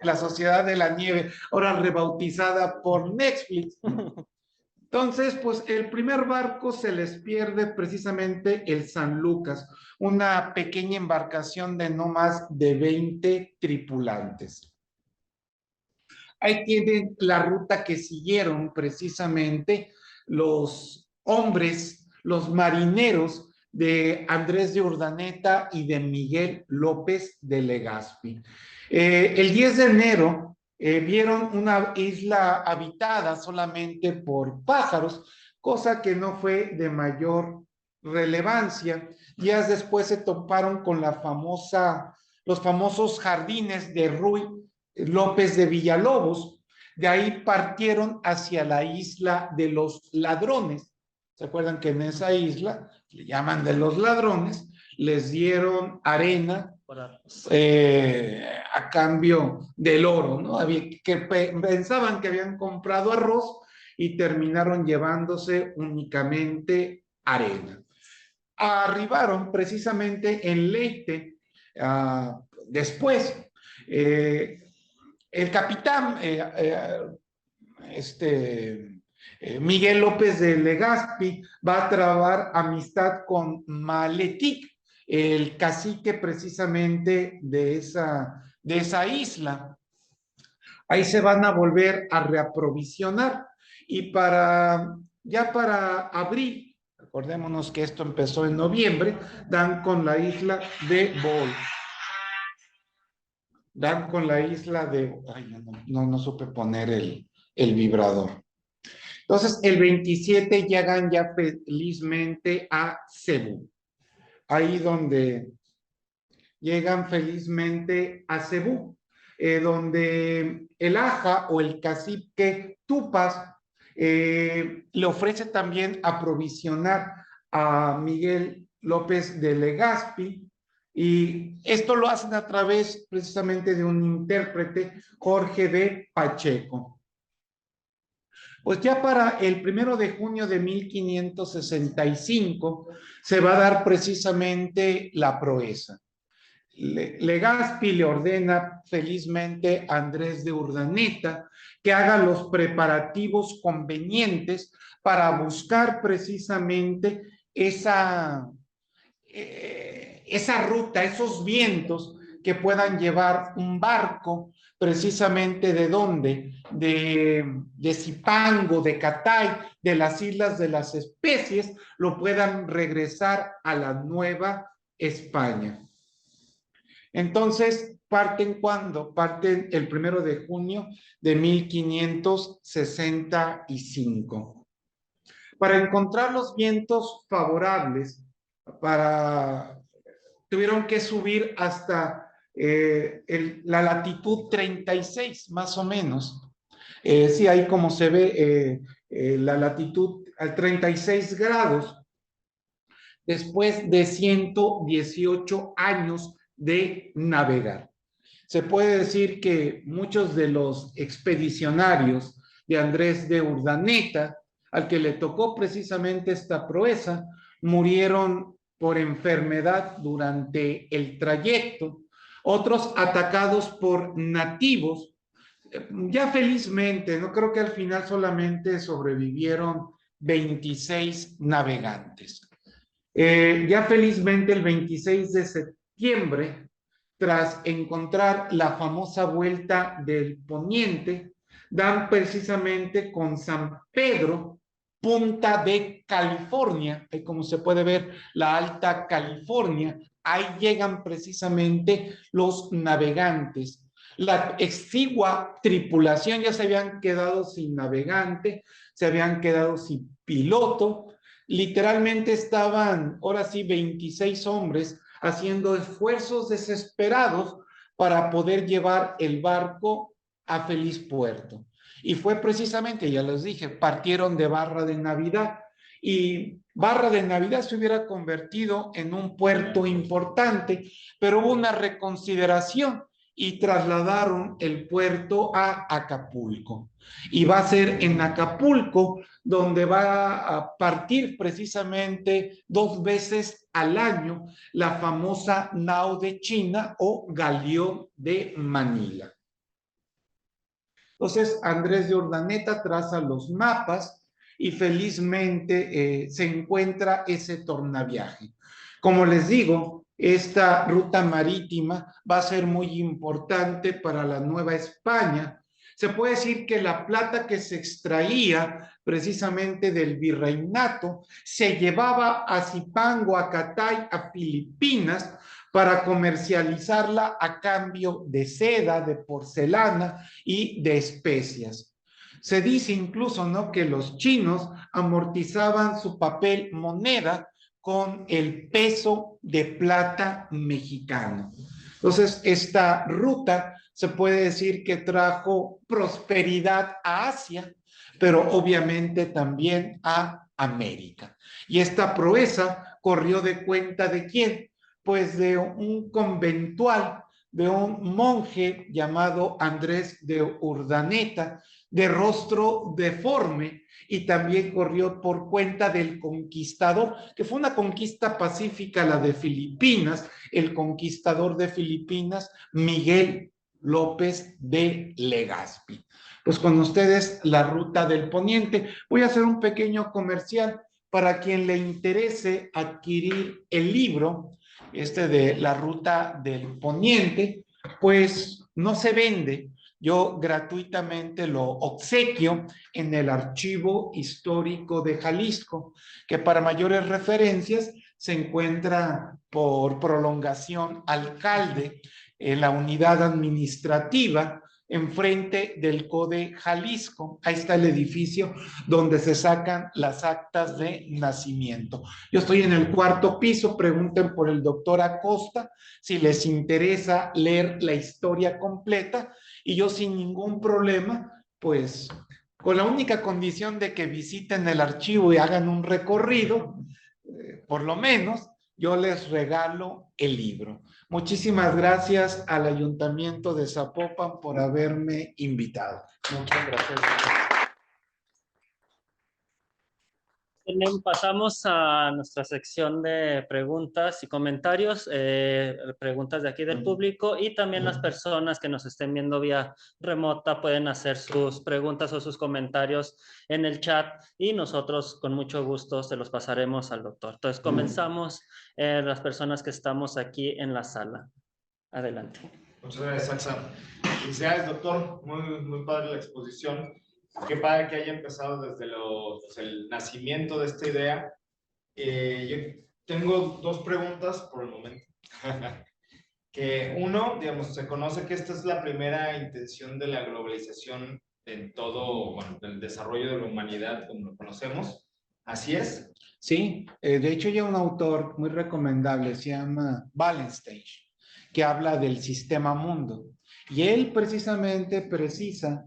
La Sociedad de la Nieve, ahora rebautizada por Netflix. Entonces, pues el primer barco se les pierde precisamente el San Lucas, una pequeña embarcación de no más de 20 tripulantes. Ahí tienen la ruta que siguieron precisamente los hombres, los marineros de Andrés de Urdaneta y de Miguel López de Legazpi. El 10 de enero vieron una isla habitada solamente por pájaros, cosa que no fue de mayor relevancia. Días después se toparon con los famosos jardines de Ruy López de Villalobos. De ahí partieron hacia la isla de los ladrones. ¿Se acuerdan que en esa isla, le llaman de los ladrones, les dieron arena a cambio del oro, ¿no? Pensaban que habían comprado arroz y terminaron llevándose únicamente arena. Arribaron precisamente en Leyte después. El capitán Miguel López de Legazpi va a trabar amistad con Maletic, el cacique precisamente de esa isla. Ahí se van a volver a reaprovisionar y ya para abril, recordémonos que esto empezó en noviembre, dan con la isla de Bol. Dan con la isla de... Ay, no supe poner el vibrador. Entonces, el 27 llegan ya felizmente a Cebú. Ahí donde llegan felizmente a Cebú, donde el Aja o el cacique Tupas Le ofrece también aprovisionar a Miguel López de Legazpi, y esto lo hacen a través precisamente de un intérprete, Jorge de Pacheco. Pues ya para el 1 de junio de 1565 se va a dar precisamente la proeza. Legazpi le ordena felizmente a Andrés de Urdaneta que haga los preparativos convenientes para buscar precisamente esa ruta, esos vientos que puedan llevar un barco precisamente de dónde, de Zipango, de Catay, de las Islas de las Especies, lo puedan regresar a la Nueva España. Entonces, ¿parten cuándo? Parten el 1 de junio de 1565. Para encontrar los vientos favorables, tuvieron que subir hasta la latitud 36, más o menos. Sí, ahí como se ve la latitud al 36 grados, después de 118 años de navegar. Se puede decir que muchos de los expedicionarios de Andrés de Urdaneta, al que le tocó precisamente esta proeza, murieron por enfermedad durante el trayecto, otros atacados por nativos. Ya felizmente, no creo que al final solamente sobrevivieron 26 navegantes. Ya felizmente el 26 de septiembre, tras encontrar la famosa vuelta del poniente, dan precisamente con San Pedro, Punta de California, y como se puede ver, la Alta California. Ahí llegan precisamente los navegantes. La exigua tripulación ya se habían quedado sin navegante, se habían quedado sin piloto. Literalmente estaban, ahora sí, 26 hombres haciendo esfuerzos desesperados para poder llevar el barco a feliz puerto. Y fue precisamente, ya les dije, partieron de Barra de Navidad, y Barra de Navidad se hubiera convertido en un puerto importante, pero hubo una reconsideración y trasladaron el puerto a Acapulco. Y va a ser en Acapulco donde va a partir precisamente 2 veces al año la famosa nao de China o galeón de Manila. Entonces, Andrés de Urdaneta traza los mapas y felizmente se encuentra ese tornaviaje. Como les digo, esta ruta marítima va a ser muy importante para la Nueva España. Se puede decir que la plata que se extraía precisamente del virreinato se llevaba a Zipango, a Catay, a Filipinas, para comercializarla a cambio de seda, de porcelana y de especias. Se dice incluso, ¿no?, que los chinos amortizaban su papel moneda con el peso de plata mexicano. Entonces, esta ruta se puede decir que trajo prosperidad a Asia, pero obviamente también a América. Y esta proeza corrió de cuenta ¿de quién? Pues de un conventual, de un monje llamado Andrés de Urdaneta, de rostro deforme, y también corrió por cuenta del conquistador, que fue una conquista pacífica, la de Filipinas, el conquistador de Filipinas, Miguel López de Legazpi. Pues con ustedes la ruta del poniente. Voy a hacer un pequeño comercial para quien le interese adquirir el libro de la ruta del poniente, pues no se vende. Yo gratuitamente lo obsequio en el Archivo Histórico de Jalisco, que para mayores referencias se encuentra por prolongación Alcalde, en la unidad administrativa, enfrente del CODE Jalisco. Ahí está el edificio donde se sacan las actas de nacimiento. Yo estoy en el 4º piso, pregunten por el doctor Acosta si les interesa leer la historia completa, y yo sin ningún problema, pues con la única condición de que visiten el archivo y hagan un recorrido, por lo menos yo les regalo el libro. Muchísimas gracias al Ayuntamiento de Zapopan por haberme invitado. Muchas gracias. Pasamos a nuestra sección de preguntas y comentarios, preguntas de aquí del público, y también las personas que nos estén viendo vía remota pueden hacer sus preguntas o sus comentarios en el chat y nosotros con mucho gusto se los pasaremos al doctor. Entonces comenzamos las personas que estamos aquí en la sala. Adelante. Muchas gracias, Saxa. Felicidades, doctor. Muy padre la exposición. Qué padre que haya empezado desde el nacimiento de esta idea. Yo tengo dos preguntas por el momento. Que uno, digamos, se conoce que esta es la primera intención de la globalización en todo, bueno, del desarrollo de la humanidad como lo conocemos. ¿Así es? Sí, de hecho hay un autor muy recomendable, se llama Wallenstein, que habla del sistema mundo. Y él precisamente precisa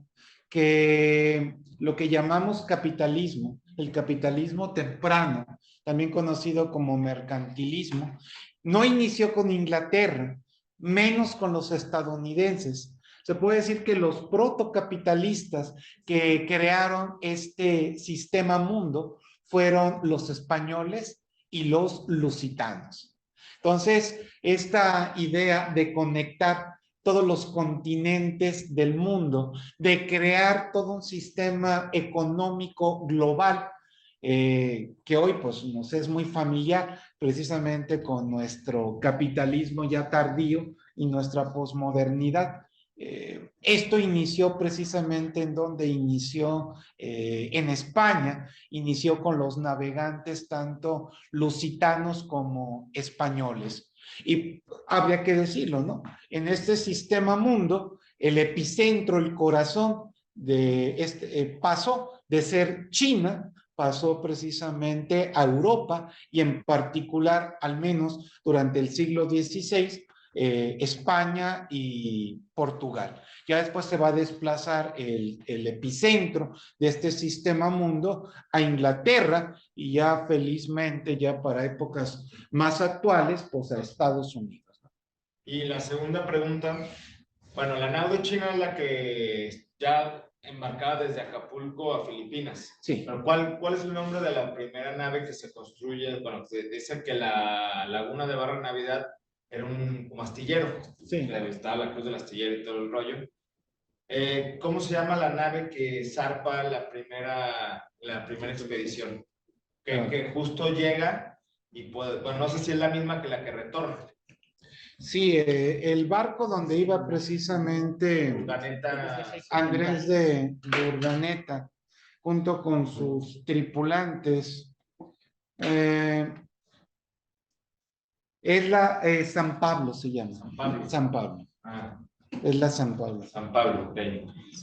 que lo que llamamos capitalismo, el capitalismo temprano, también conocido como mercantilismo, no inició con Inglaterra, menos con los estadounidenses. Se puede decir que los protocapitalistas que crearon este sistema mundo fueron los españoles y los lusitanos. Entonces, esta idea de conectar todos los continentes del mundo, de crear todo un sistema económico global, que hoy pues nos es muy familiar precisamente con nuestro capitalismo ya tardío y nuestra posmodernidad. Esto inició precisamente en donde inició en España, inició con los navegantes tanto lusitanos como españoles. Y habría que decirlo, ¿no? En este sistema mundo, el epicentro, el corazón de este pasó de ser China, pasó precisamente a Europa y en particular, al menos durante el siglo XVI, España y Portugal. Ya después se va a desplazar el epicentro de este sistema mundo a Inglaterra y ya felizmente, ya para épocas más actuales, pues a Estados Unidos. Y la segunda pregunta, bueno, la nao de China es la que ya embarcada desde Acapulco a Filipinas. Sí. Pero ¿cuál es el nombre de la primera nave que se construye? Bueno, se dice que la laguna de Barra Navidad era un astillero. Sí. Estaba la cruz del astillero y todo el rollo. ¿Cómo se llama la nave que zarpa la primera expedición? Que justo llega y puede, bueno, no sé si es la misma que la que retorna. Sí, el barco donde iba precisamente Andrés de Urdaneta, junto con sus tripulantes, es la San Pablo, se llama. San Pablo. San Pablo. Ah. Es la San Pablo. San Pablo, ok.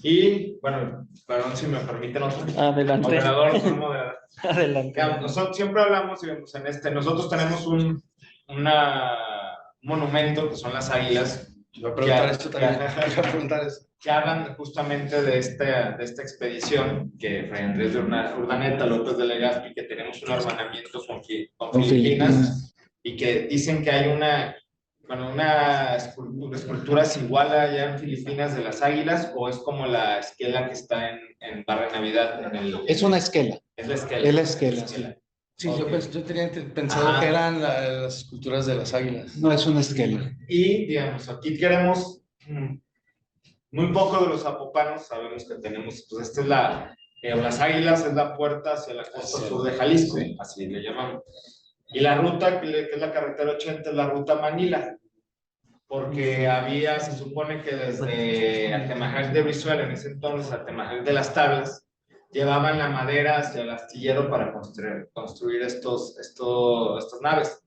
Y, bueno, perdón si me permiten otro. Adelante. Moderador, soy moderador. Adelante. Nosotros siempre hablamos, digamos, nosotros tenemos un monumento que son las águilas. Iba a preguntar esto también. Iba a preguntar eso. Que hablan justamente de esta expedición que Fray Andrés de Urdaneta, López de Legazpi, que tenemos un hermanamiento con Filipinas y que dicen que hay una esculturas igual allá en Filipinas de las águilas, o es como la esquela que está en Barra Navidad. Es una esquela. Es la esquela. Es la esquela, sí. Sí, okay. yo tenía pensado que eran las esculturas de las águilas. No, es una esquela. Y, digamos, aquí queremos muy poco de los zapopanos, sabemos que tenemos, pues esta es las águilas es la puerta hacia la costa sur de Jalisco, sí. Así le llamamos. Y la ruta, que es la carretera 80, es la ruta Manila, porque se supone que desde Atemajac de Brizuela, en ese entonces, Atemajac de las Tablas, llevaban la madera hacia el astillero para construir estas naves.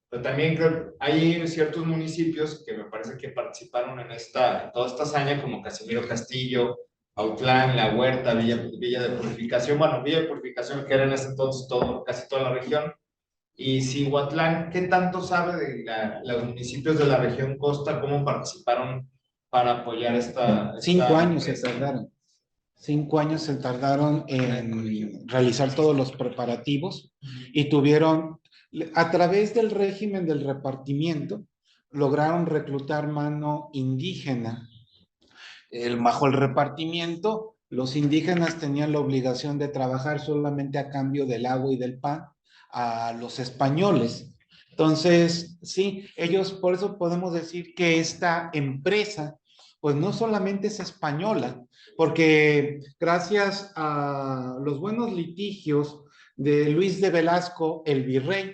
Pero también creo hay ciertos municipios que me parece que participaron en toda esta hazaña, como Casimiro Castillo, Autlán, La Huerta, Villa de Purificación, bueno, Villa de Purificación, que era en ese entonces casi toda la región. Y Cihuatlán, ¿qué tanto sabe de los municipios de la región costa, cómo participaron para apoyar esta 5 años se tardaron. 5 años se tardaron en realizar todos los preparativos y tuvieron, a través del régimen del repartimiento, lograron reclutar mano indígena. Bajo el repartimiento, los indígenas tenían la obligación de trabajar solamente a cambio del agua y del pan a los españoles. Entonces, sí, ellos, por eso podemos decir que esta empresa, pues no solamente es española, porque gracias a los buenos litigios de Luis de Velasco, el virrey,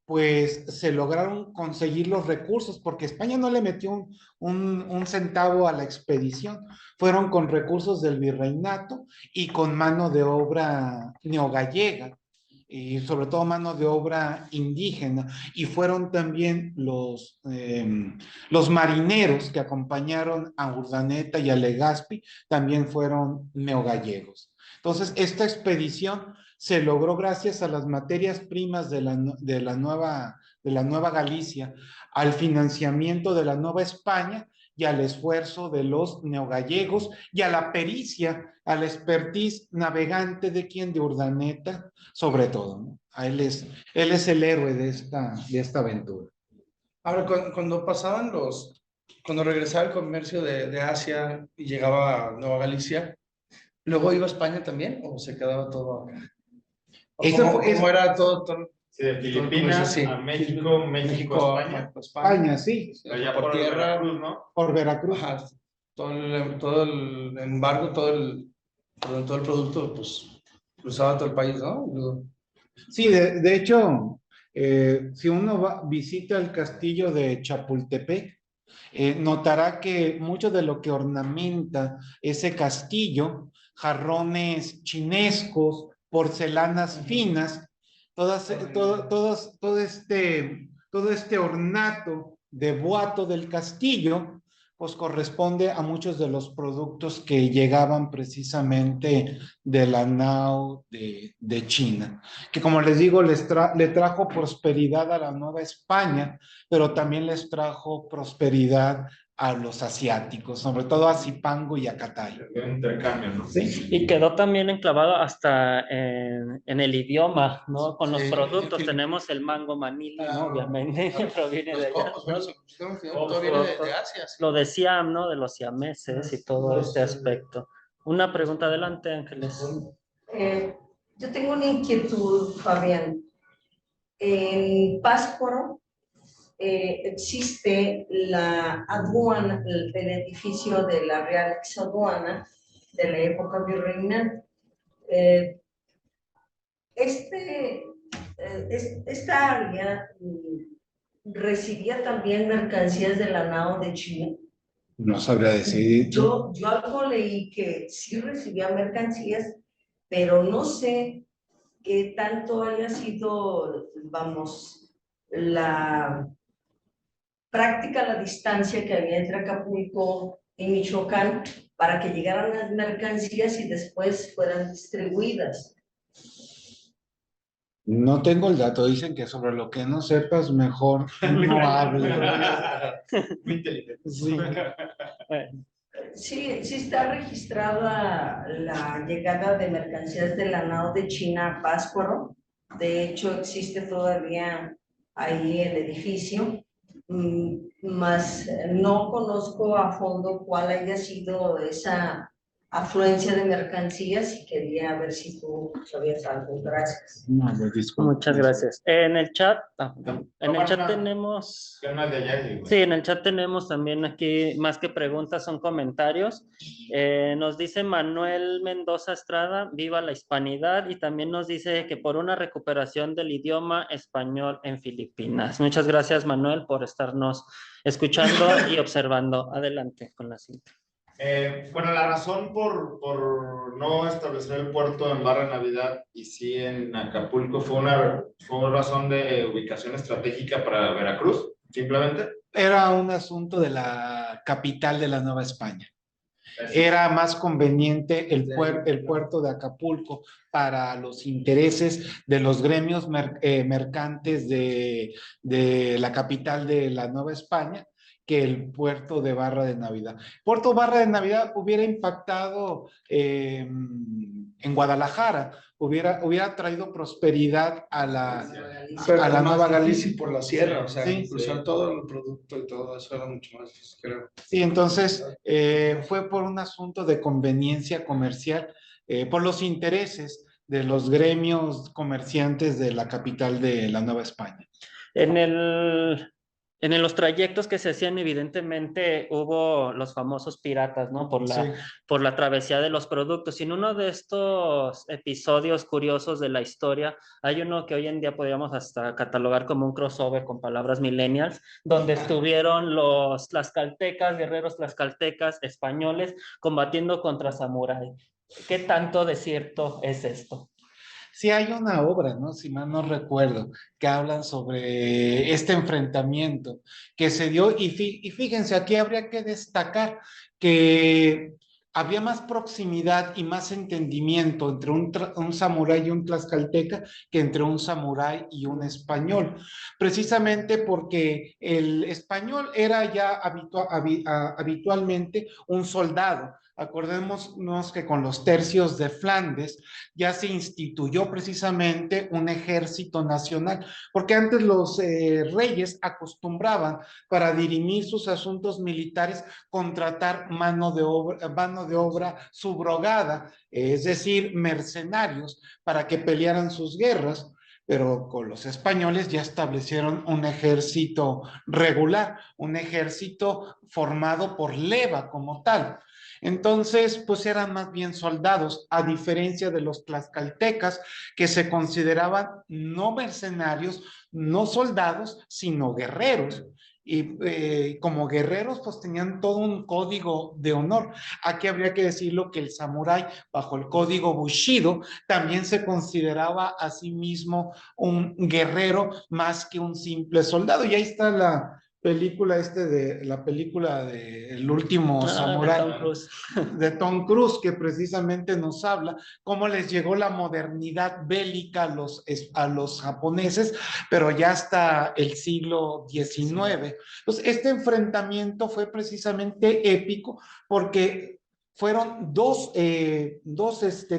pues se lograron conseguir los recursos, porque España no le metió un centavo a la expedición, fueron con recursos del virreinato y con mano de obra neogallega, y sobre todo mano de obra indígena, y fueron también los marineros que acompañaron a Urdaneta y a Legazpi, también fueron neogallegos. Entonces, esta expedición se logró gracias a las materias primas de la Nueva Galicia, al financiamiento de la Nueva España y al esfuerzo de los neogallegos y a la pericia, al expertise navegante de quien, de Urdaneta, sobre todo, ¿no? Él es el héroe de esta aventura. Ahora, cuando regresaba el comercio de Asia y llegaba a Nueva Galicia, ¿luego iba a España también o se quedaba todo acá? ¿Cómo era todo? Sí, de Filipinas sí. a México, México a España. España, sí. Allá por por tierra, Veracruz, ¿no? Por Veracruz. Ajá, todo el embargo, todo el producto, pues cruzaba todo el país, ¿no? Sí, de hecho, si uno visita el castillo de Chapultepec, notará que mucho de lo que ornamenta ese castillo, jarrones chinescos, porcelanas finas, todo este ornato de boato del castillo, pues corresponde a muchos de los productos que llegaban precisamente de la nao de China, que como les digo, le trajo prosperidad a la Nueva España, pero también les trajo prosperidad a los asiáticos, sobre todo a Zipango y a Catay. Un intercambio, ¿no? Sí. Y quedó también enclavado hasta en el idioma, ¿no? Con los Sí, productos tenemos el mango manili, ¿no? Obviamente, proviene de allá. Todo viene de Asia. Sí. Lo de Siam, ¿no? De los siameses y todo este aspecto. Una pregunta adelante, Ángeles. Yo tengo una inquietud, Fabián. En Pátzcuaro existe la aduana, el edificio de la Real Exaduana de la época virreinal. Esta área recibía también mercancías de la nao de China. No sabría decir. Yo algo leí que sí recibía mercancías, pero no sé qué tanto haya sido, vamos, la práctica, la distancia que había entre Acapulco y Michoacán para que llegaran las mercancías y después fueran distribuidas. No tengo el dato, dicen que sobre lo que no sepas, mejor no hables. Muy inteligente. Sí. Sí, sí está registrada la llegada de mercancías de la nao de China a Pátzcuaro. De hecho, existe todavía ahí el edificio, mas no conozco a fondo cuál haya sido esa afluencia de mercancías y quería ver si tú sabías algo. Gracias. No, disculpa. Muchas gracias. En el chat tenemos... Sí, en el chat tenemos también aquí, más que preguntas, son comentarios. Nos dice Manuel Mendoza Estrada, viva la hispanidad, y también nos dice que por una recuperación del idioma español en Filipinas. Muchas gracias, Manuel, por estarnos escuchando y observando. Adelante con la cinta. Bueno, la razón por no establecer el puerto en Barra Navidad y sí en Acapulco fue una razón de ubicación estratégica para Veracruz, simplemente. Era un asunto de la capital de la Nueva España. Era más conveniente el puerto de Acapulco para los intereses de los gremios mercantes de la capital de la Nueva España, que el puerto de Barra de Navidad. Puerto Barra de Navidad hubiera impactado en Guadalajara, hubiera traído prosperidad a la Nueva Galicia. Por la sierra, o sea, Sí, cruzar todo el producto y todo eso era mucho más difícil, creo. Sí, entonces fue por un asunto de conveniencia comercial, por los intereses de los gremios comerciantes de la capital de la Nueva España. En los trayectos que se hacían, evidentemente hubo los famosos piratas, ¿no? Por la travesía de los productos. Y en uno de estos episodios curiosos de la historia, hay uno que hoy en día podríamos hasta catalogar como un crossover con palabras millennials, donde estuvieron los tlaxcaltecas, guerreros tlaxcaltecas españoles, combatiendo contra samurái. ¿Qué tanto de cierto es esto? Sí, hay una obra, ¿no? Si mal no recuerdo, que hablan sobre este enfrentamiento que se dio y fíjense, aquí habría que destacar que había más proximidad y más entendimiento entre un samurái y un tlaxcalteca que entre un samurái y un español, precisamente porque el español era ya habitualmente un soldado. Acordémonos que con los tercios de Flandes ya se instituyó precisamente un ejército nacional, porque antes los reyes acostumbraban para dirimir sus asuntos militares contratar mano de obra subrogada, es decir, mercenarios para que pelearan sus guerras. Pero con los españoles ya establecieron un ejército regular, un ejército formado por leva como tal. Entonces, pues eran más bien soldados, a diferencia de los tlaxcaltecas, que se consideraban no mercenarios, no soldados, sino guerreros. Y como guerreros, pues tenían todo un código de honor. Aquí habría que decirlo que el samurái, bajo el código Bushido, también se consideraba a sí mismo un guerrero más que un simple soldado. Y ahí está la película de El último samurái de Tom Cruise, que precisamente nos habla cómo les llegó la modernidad bélica a los japoneses, pero ya hasta el siglo XIX. Entonces, este enfrentamiento fue precisamente épico porque fueron dos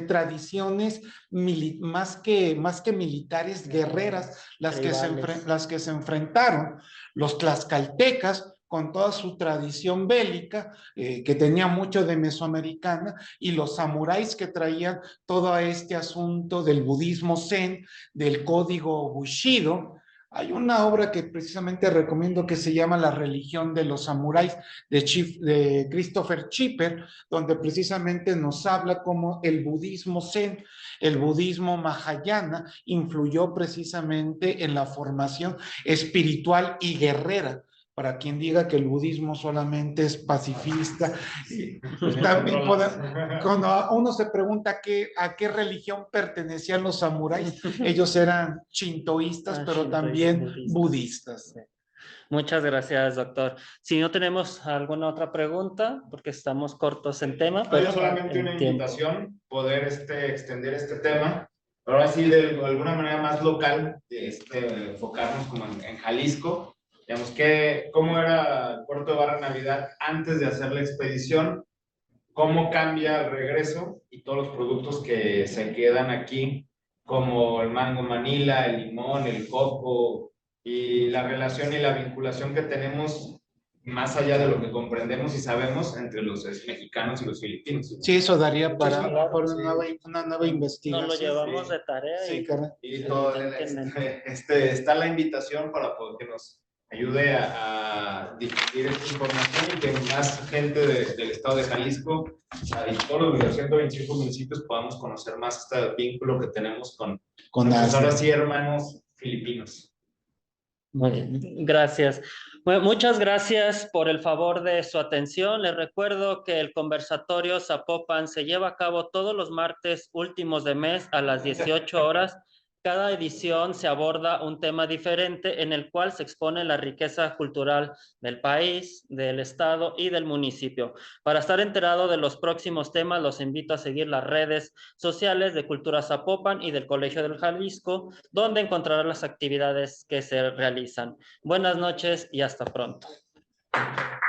tradiciones más que militares, guerreras, las que se enfrentaron. Los tlaxcaltecas, con toda su tradición bélica, que tenía mucho de mesoamericana, y los samuráis que traían todo este asunto del budismo zen, del código Bushido. Hay una obra que precisamente recomiendo que se llama La religión de los samuráis de Christopher Schipper, donde precisamente nos habla cómo el budismo zen, el budismo mahayana, influyó precisamente en la formación espiritual y guerrera. Para quien diga que el budismo solamente es pacifista, también cuando uno se pregunta a qué religión pertenecían los samuráis, ellos eran shintoístas, pero también budistas. Muchas gracias, doctor. Si no tenemos alguna otra pregunta, porque estamos cortos en tema. Pero solamente una invitación, poder extender este tema, pero así de alguna manera más local, enfocarnos como en Jalisco. Digamos, cómo era el puerto de Barra Navidad antes de hacer la expedición, cómo cambia el regreso y todos los productos que se quedan aquí, como el mango Manila, el limón, el coco, y la relación y la vinculación que tenemos más allá de lo que comprendemos y sabemos entre los mexicanos y los filipinos. Sí, eso daría para una nueva investigación. Nos lo llevamos de tarea. Sí, y todo está la invitación para que nos ayude a difundir esta información y que más gente del estado de Jalisco y todos los 125 municipios podamos conocer más este vínculo que tenemos con ahora sí hermanos filipinos. Muy bien, gracias. Bueno, muchas gracias por el favor de su atención. Les recuerdo que el conversatorio Zapopan se lleva a cabo todos los martes últimos de mes a las 18 horas. Cada edición se aborda un tema diferente en el cual se expone la riqueza cultural del país, del estado y del municipio. Para estar enterado de los próximos temas, los invito a seguir las redes sociales de Cultura Zapopan y del Colegio del Jalisco, donde encontrarán las actividades que se realizan. Buenas noches y hasta pronto. Gracias.